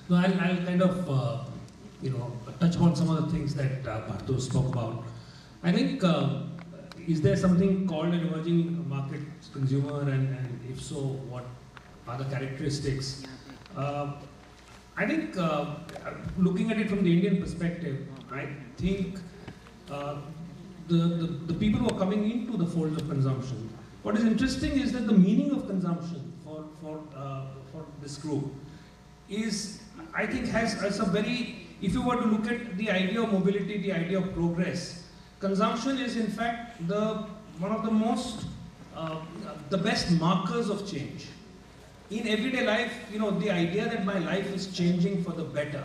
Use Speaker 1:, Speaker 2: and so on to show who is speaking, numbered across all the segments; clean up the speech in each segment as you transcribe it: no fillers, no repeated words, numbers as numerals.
Speaker 1: No, I'll kind of, touch upon some of the things that Bartosz spoke about. I think, is there something called an emerging market consumer, and if so, what are the characteristics? I think, looking at it from the Indian perspective, I think the people who are coming into the fold of consumption, what is interesting is that the meaning of consumption for this group is, I think, has a very, if you were to look at the idea of mobility, the idea of progress, consumption is in fact one of the most, the best markers of change. In everyday life, the idea that my life is changing for the better,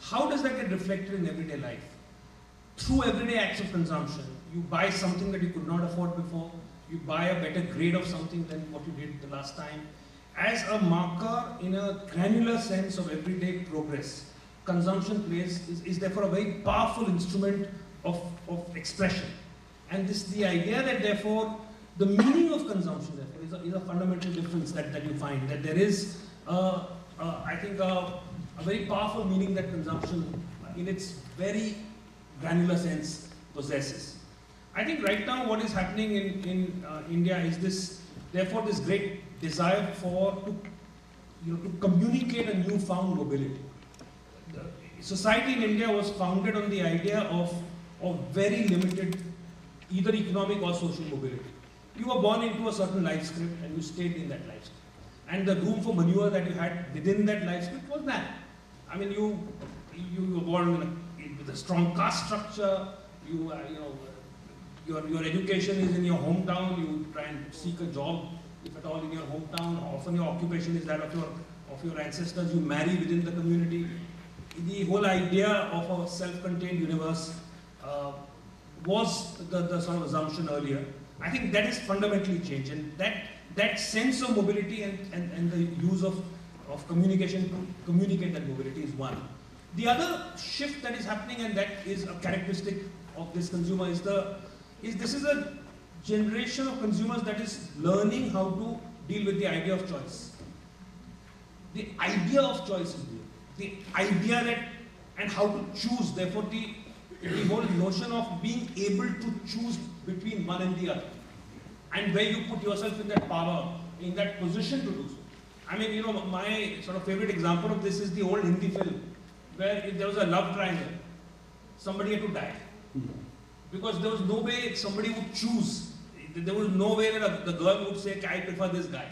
Speaker 1: how does that get reflected in everyday life? Through everyday acts of consumption. You buy something that you could not afford before, you buy a better grade of something than what you did the last time. As a marker in a granular sense of everyday progress, consumption is therefore a very powerful instrument of expression. And the idea that therefore the meaning of consumption therefore is a fundamental difference that you find, that there is I think a very powerful meaning that consumption in its very granular sense possesses. I think right now what is happening in India is this great desire to communicate a newfound mobility. The society in India was founded on the idea of very limited either economic or social mobility. You were born into a certain life script and you stayed in that life script. And the room for maneuver that you had within that life script was that. I mean, you were born with a strong caste structure. Your education is in your hometown. You try and seek a job, if at all, in your hometown. Often your occupation is that of your ancestors. You marry within the community. The whole idea of a self-contained universe was the sort of assumption earlier. I think that is fundamentally changed, and that sense of mobility and the use of communication to communicate that mobility is one. The other shift that is happening, and that is a characteristic of this consumer, is this is a generation of consumers that is learning how to deal with the idea of choice. The idea of choice is new. The idea that, and how to choose, therefore the whole notion of being able to choose between one and the other, and where you put yourself in that power, in that position to do so. I mean, my sort of favorite example of this is the old Hindi film, where if there was a love triangle, somebody had to die. Because there was no way somebody would choose. There was no way that the girl would say, I prefer this guy.